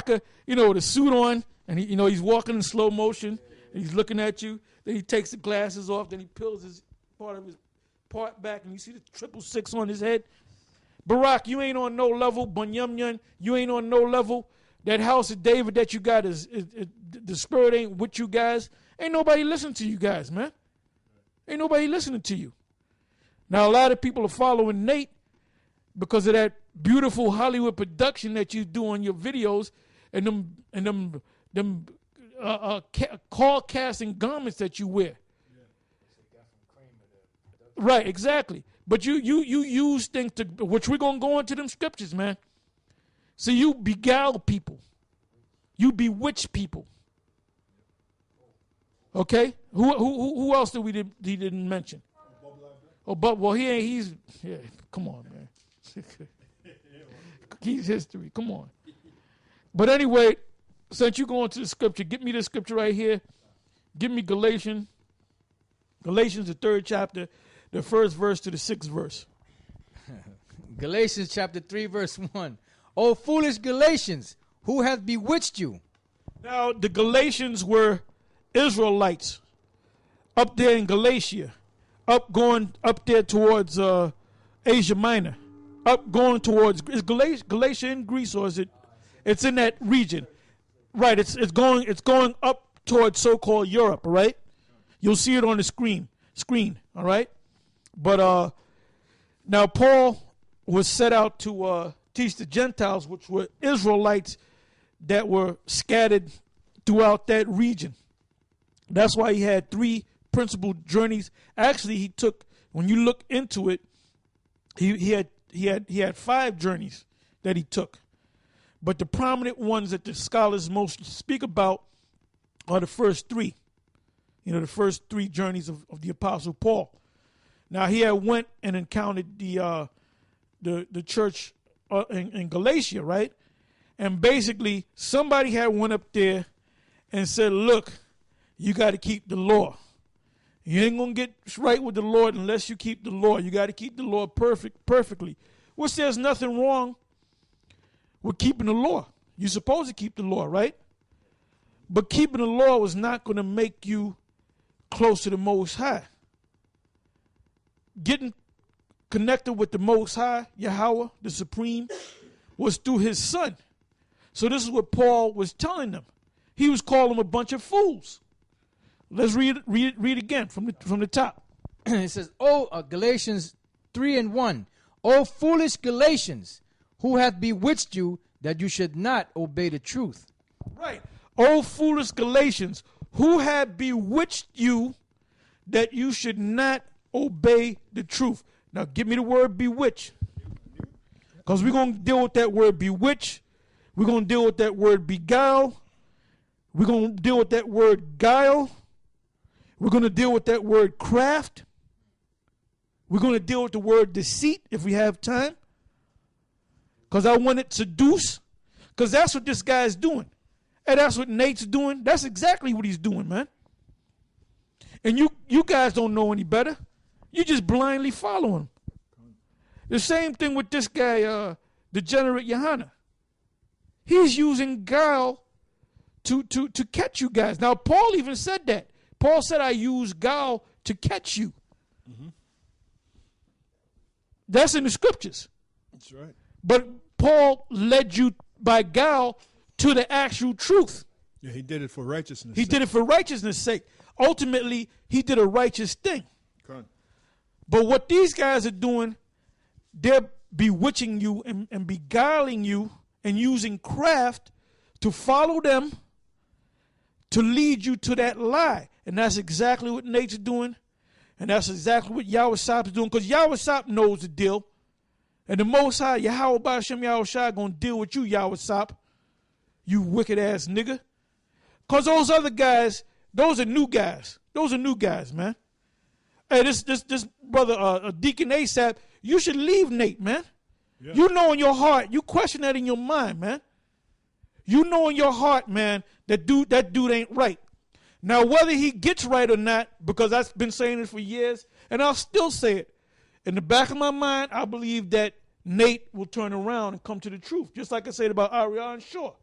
you know, with a suit on, and he, you know, he's walking in slow motion, and he's looking at you. Then he takes the glasses off. Then he peels his part back, and you see the 666 on his head. Barack, you ain't on no level. Bunyamyan, you ain't on no level. That house of David that you got is the spirit ain't with you guys. Ain't nobody listening to you guys, man. Ain't nobody listening to you. Now, a lot of people are following Nate because of that beautiful Hollywood production that you do on your videos and them call casting garments that you wear. Right, exactly. But you use things to, which we're going to go into them scriptures, man. So you beguile people. You bewitch people. Okay? Who else he didn't mention? Oh, but well, he's come on, man. He's history. Come on. But anyway, since you go into the scripture, get me the scripture right here. Give me Galatians, the 3rd chapter, the 1st verse to the 6th verse. Galatians chapter 3, verse 1. O foolish Galatians, who hath bewitched you? Now, the Galatians were Israelites up there in Galatia, going up there towards Asia Minor, going towards, is Galatia in Greece, or is it? It's in that region, right? It's going up towards so-called Europe, right? You'll see it on the screen, all right? But now Paul was set out to teach the Gentiles, which were Israelites that were scattered throughout that region. That's why he had 3 principal journeys. Actually, he took, when you look into it, he had 5 journeys that he took. But the prominent ones that the scholars most speak about are the first 3. You know, the first 3 journeys of the Apostle Paul. Now, he had went and encountered the church in Galatia, right? And basically, somebody had went up there and said, look, you got to keep the law. You ain't going to get right with the Lord unless you keep the law. You got to keep the law perfectly. Which there's nothing wrong with keeping the law. You're supposed to keep the law, right? But keeping the law was not going to make you close to the Most High. Getting connected with the Most High, Yahweh, the Supreme, was through his Son. So this is what Paul was telling them. He was calling them a bunch of fools. Let's read again from the top. It says, Galatians 3 and 1. O foolish Galatians, who hath bewitched you that you should not obey the truth? Right. O foolish Galatians, who have bewitched you that you should not obey the truth? Now give me the word bewitch. Because we're going to deal with that word bewitch. We're going to deal with that word beguile. We're going to deal with that word guile. We're going to deal with that word craft. We're going to deal with the word deceit if we have time. Because I want it seduce. Because that's what this guy is doing. And that's what Nate's doing. That's exactly what he's doing, man. And you guys don't know any better. You just blindly follow him. The same thing with this guy, degenerate Johanna. He's using guile to catch you guys. Now, Paul even said that. Paul said, I use guile to catch you. Mm-hmm. That's in the scriptures. That's right. But Paul led you by guile to the actual truth. Yeah, he did it for righteousness' sake. He did it for righteousness' sake. Ultimately, he did a righteous thing. Good. But what these guys are doing, they're bewitching you and beguiling you and using craft to follow them to lead you to that lie. And that's exactly what Nate's doing. And that's exactly what Yahweh Sop is doing. Because Yahweh Sop knows the deal. And the Most High, Yahweh Ba'ashem Yahweh Shai, going to deal with you, Yahweh Sop. You wicked ass nigga. Because those other guys, those are new guys. Those are new guys, man. Hey, this brother, Deacon ASAP, you should leave Nate, man. Yeah. You know in your heart, you question that in your mind, man. You know in your heart, man, that dude ain't right. Now, whether he gets right or not, because I've been saying it for years, and I'll still say it, in the back of my mind, I believe that Nate will turn around and come to the truth, just like I said about Ariana Shaw.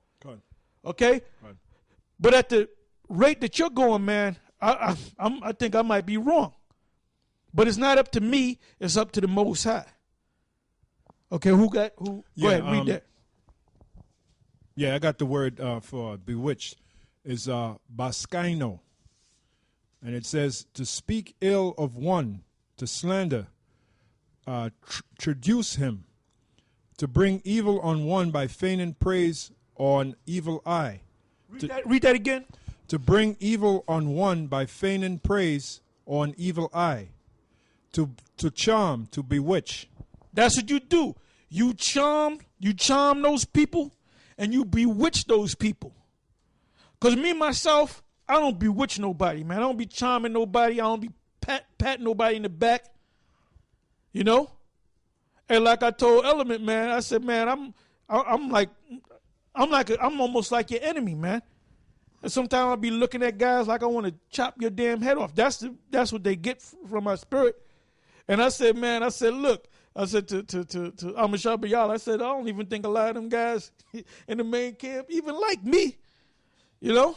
Okay? Right. But at the rate that you're going, man, I think I might be wrong. But it's not up to me. It's up to the Most High. Okay, who? Go ahead, read that. Yeah, I got the word for bewitched. Is baskaino. And it says to speak ill of one, to slander, traduce him, to bring evil on one by feigning praise or an evil eye. Read that again. To bring evil on one by feigning praise or an evil eye. To charm, to bewitch. That's what you do. You charm those people, and you bewitch those people. Because me, myself, I don't bewitch nobody, man. I don't be charming nobody. I don't be patting nobody in the back. You know? And like I told Element, man, I said, man, I'm almost like your enemy, man. And sometimes I'll be looking at guys like I want to chop your damn head off. That's what they get from my spirit. And I said, man, look, I said to Amashah Bayal, I said, I don't even think a lot of them guys in the main camp even like me. You know?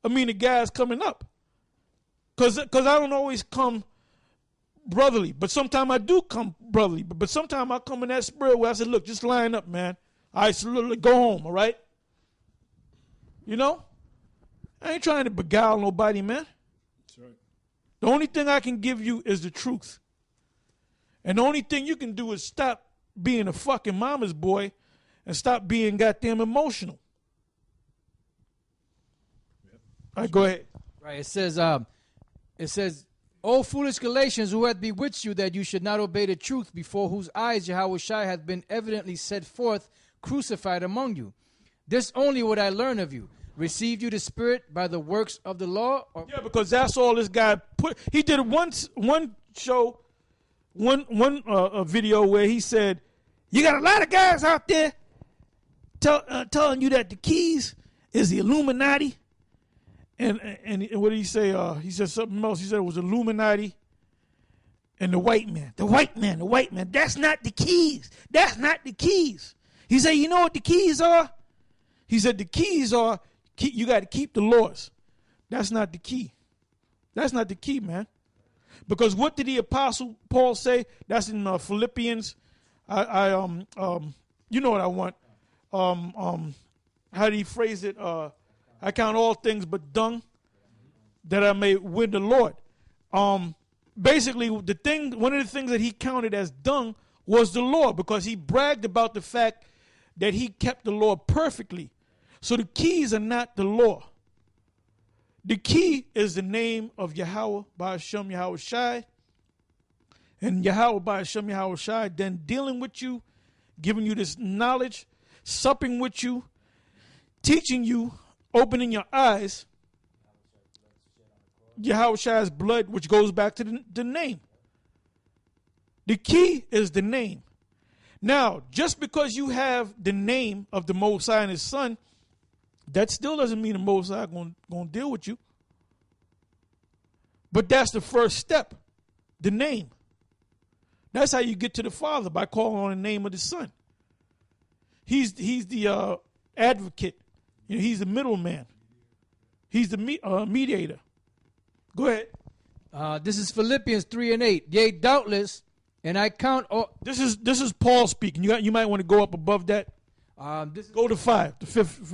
I mean, the guys coming up. Because I don't always come brotherly. But sometimes I do come brotherly. But sometimes I come in that spirit where I said, look, just line up, man. All right, so look, go home, all right? You know? I ain't trying to beguile nobody, man. That's right. The only thing I can give you is the truth. And the only thing you can do is stop being a fucking mama's boy and stop being goddamn emotional. Yep. All right, go ahead. Right. It says, O foolish Galatians, who hath bewitched you that you should not obey the truth, before whose eyes Yahushua hath been evidently set forth, crucified among you. This only would I learn of you. Received you the Spirit by the works of the law? Yeah, because that's all this guy put. He did one show, one video where he said, you got a lot of guys out there telling you that the keys is the Illuminati. And what did he say? He said something else. He said it was Illuminati and the white man. The white man. That's not the keys. That's not the keys. He said, you know what the keys are? He said the keys are, you got to keep the laws. That's not the key. That's not the key, man. Because what did the Apostle Paul say? That's in Philippians. You know what I want. How did he phrase it? I count all things but dung, that I may win the Lord. Basically, one of the things that he counted as dung was the law, because he bragged about the fact that he kept the law perfectly. So the keys are not the law. The key is the name of Yahweh Ba'ashem Yahweh Shai. And Yahweh Ba'ashem Yahweh Shai then dealing with you, giving you this knowledge, supping with you, teaching you, opening your eyes. Yahweh Shai's blood, which goes back to the name. The key is the name. Now, just because you have the name of the Most High and His Son, that still doesn't mean the Most High going to deal with you. But that's the first step, the name. That's how you get to the Father, by calling on the name of the Son. He's the advocate. You know, he's the middleman. He's the mediator. Go ahead. This is Philippians 3:8. Yea, doubtless, and I count all. This is Paul speaking. You might want to go up above that. This is Go to 5, the fifth.